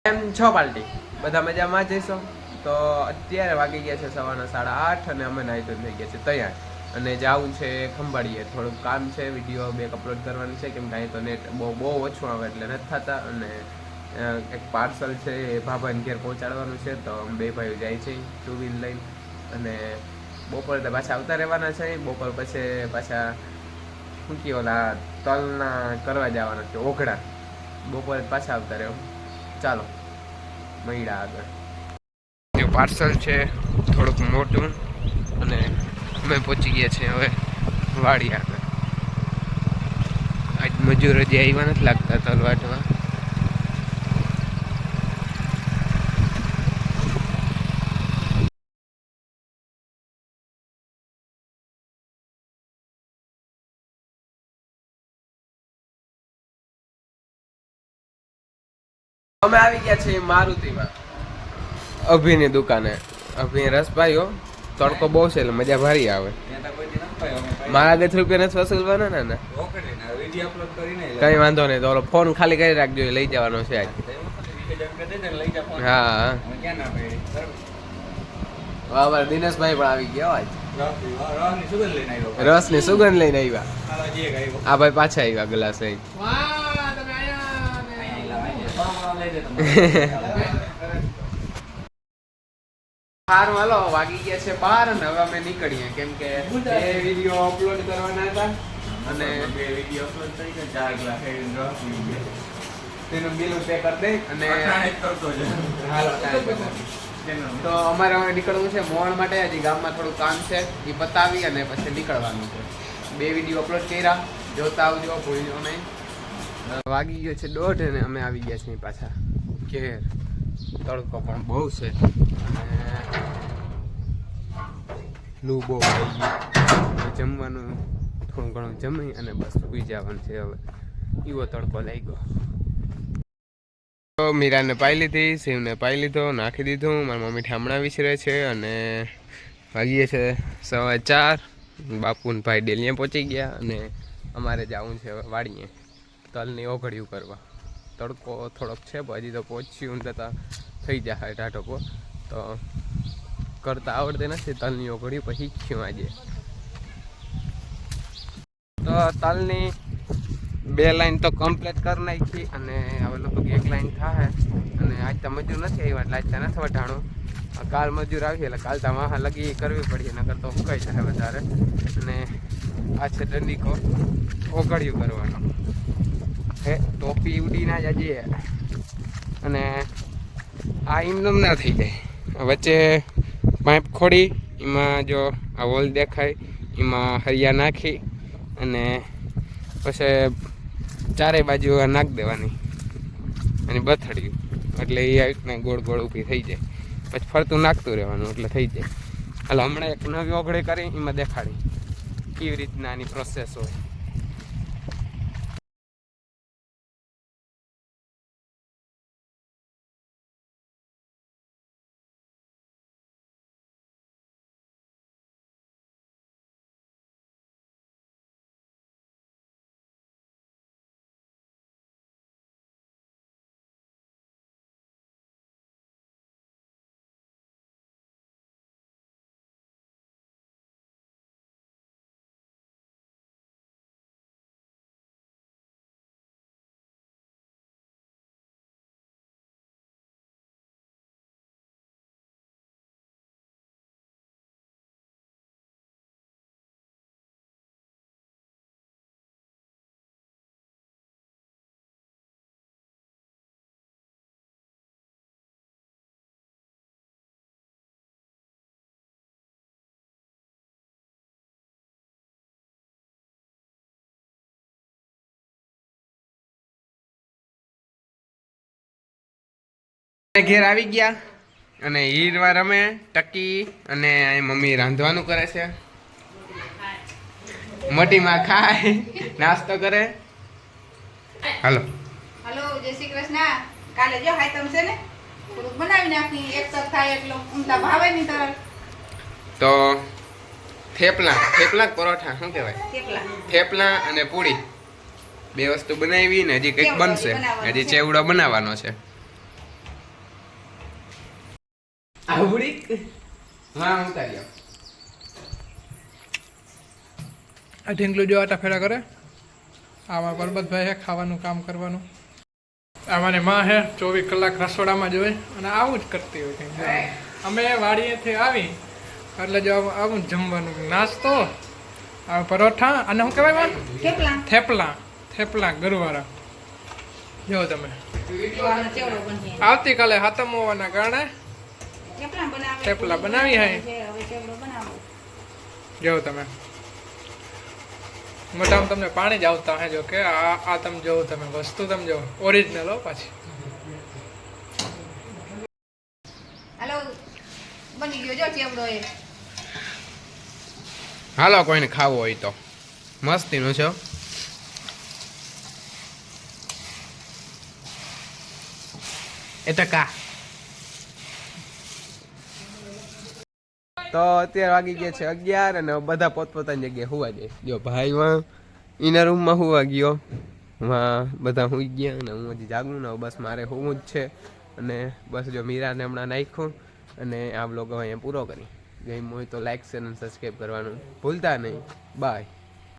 એમ છો પાર્ટી બધા મજામાં જઈશો તો અત્યારે વાગી ગયા છે સવારના 8:30 અને અમે નાઈ ધોઈને થઈ ગયા છે તૈયાર અને જવું છે ખંભાળીએ થોડુંક કામ છે વિડીયો બે અપલોડ કરવાની છે કેમ કે અહીં તો નેટ બહુ ઓછું આવે એટલે નથી થતા અને એક પાર્સલ છે એ ભાભાને ઘેર પહોંચાડવાનું છે તો બે ભાઈઓ જાય છે 2 વ્હીલ લઈને અને બપોરે તો પાછા આવતા રહેવાના છે બપોર પછી પાછા શું કહે ઓલા તલના કરવા જવાના છે ઓઘડા બપોરે પાછા આવતા રહેવું ચાલો મહિડા આગળ પાર્સલ છે થોડુંક મોટું અને અમે પહોંચી ગયા છીએ હવે વાડી આગળ આજ મજૂર હજી આવ્યા નથી લાગતા તલ વાટવા અમે આવી ગયા છીએ મારુતિમાં અભિની દુકાને અભિ રસભાઈઓ તડકો બહુ છે એટલે મજા ભારી આવે મારા 10 રૂપિયા નથી વસૂલવાના ને કઈ વાંધો નહીં તો ફોન ખાલી કરી રાખજો લઈ જવાનો છે આજ હા વાહ દિનેશભાઈ પણ આવી ગયા આજ રસની સુગંધ લઈને આવ્યા આ ભાઈ પાછા આવ્યા ગ્લાસ લઈને સારું હાલો વાગી ગયા છે 12 અને હવે અમે નીકળીએ કેમ કે બે વિડીયો અપલોડ કરવાના હતા અને બે વિડીયો અપલોડ થઈ ગયા 4 ગ્લાસ તેનું બિલ પે કરી દે અને હાલો તો અમારે હવે નીકળવું છે મોણ માટે હજી ગામમાં થોડું કામ છે એ બતાવી અને પછી નીકળવાનું છે બે વિડીયો અપલોડ કર્યા જોતા આવજો ભૂલજો નહીં વાગી ગયો છે 1:30 અને અમે આવી ગયા છીએ પાછા ઘેર તડકો પણ બહુ છે અને લૂ બહુ આવી ગઈ જમવાનું થોડું ઘણું જમી અને બસ સુઈ જવાનું છે હવે એવો તડકો લાગ્યો તો મીરાને પાઈ લીધી શિવને પાઈ લીધો નાખી દીધું મારી મમ્મી ઠામણા વિસરે છે અને વાગીએ છે 4:15 બાપુ ને ભાઈ ડેલીએ પહોંચી ગયા અને અમારે જવું છે વાડીએ તલની ઓઘડિયું કરવા તડકો થોડોક છે હજી તો પહોંચ્યું થતાં થઈ જાય ટાઢો તો કરતા આવડતી નથી તલની ઓઘડિયું પછી શીખ્યું આજે તો તલની 2 લાઈન તો કમ્પ્લીટ કરી નાખી અને હવે લગભગ 1 લાઈન થાય અને આજ તો મજૂર નથી આવ્યા એટલે આજ તો નથી વઢાણું કાલ મજૂર આવી એટલે કાલ તો વાહ લગી કરવી પડી નકર તો સુકાઈ જાય વધારે અને આ છે દંડીકો ઓગળ્યું કરવાનું હે ટોપી ઉડી ના જજે અને આ એમનેમ ના થઈ જાય વચ્ચે પાઇપ ખોડી એમાં જો આ વોલ દેખાય એમાં હરિયા નાખી અને પછી ચારે બાજુ નાખી દેવાની અને બથડ્યું એટલે એ રીતના ગોળ ગોળ ઊભી થઈ જાય પછી ફરતું નાખતું રહેવાનું એટલે થઈ જાય એટલે હમણાં એક નવી ઓગળી કરી એમાં દેખાડી કેવી રીતના આની પ્રોસેસ હોય ઘેર આવી ગયા અને હીરવા રમે ટકી અને મમ્મી રાંધવાનું કરે છે મોટી માં ખાય નાસ્તો કરે હાલો હાલો જય શ્રી કૃષ્ણ કાલે જો હાઈતમ છે ને થોડુંક બનાવી નાખી એક તક થાય એટલો ઉમતા ભાવે ની તરફ તો થેપલા પરોઠા શું કહેવાય થેપલા અને પૂરી બે વસ્તુ બનાવી ને હજી કંઈક બનશે હજી ચેવડો બનાવવાનો છે આવડી હા ઉતારી આવ આ ઢીંગલું જો આટા ફેરા કરે આમાં પરબતભાઈ હે ખાવાનું કામ કરવાનું અમારી માં હે 24 કલાક રસોડામાં જ હોય અને આવું જ કરતી હોય કંઈક. અમે વાડીએથી આવી એટલે જો આવું જમવાનું નાસ્તો આ પરોઠા અને શું કહેવાય માં થેપલા થેપલા ગરવાળા જો તમે આનો ચેવડો બનશે આવતીકાલે હાથમ હોવાના કારણે થેપલા બનાવી હે હવે ચેવડો બનાવો જો તમે મોટામાં તમને પાણી જ આવતા હે જો કે આ તમે જો તમે વસ્તુ તમે જો ઓરિજિનલ હો પાછી હાલો બની ગયો જો ચેવડો એ હાલો કોઈને ખાવો હોય તો મસ્તીનું છે એ ટકા તો અત્યારે વાગી ગયા છે 11 અને બધા પોતપોતાની જગ્યાએ હુવા જાય જો ભાઈમાં એના રૂમમાં હુવા ગયો માં બધા હુઈ ગયા અને હું હજી જાગું ને બસ મારે હોવું જ છે અને બસ જો મીરાને હમણાં નાખ્યું અને આ બ્લોગ અહીંયા પૂરો કરી ગમ્યું હોય તો લાઈક શેર અને સબસ્ક્રાઈબ કરવાનું ભૂલતા નહીં બાય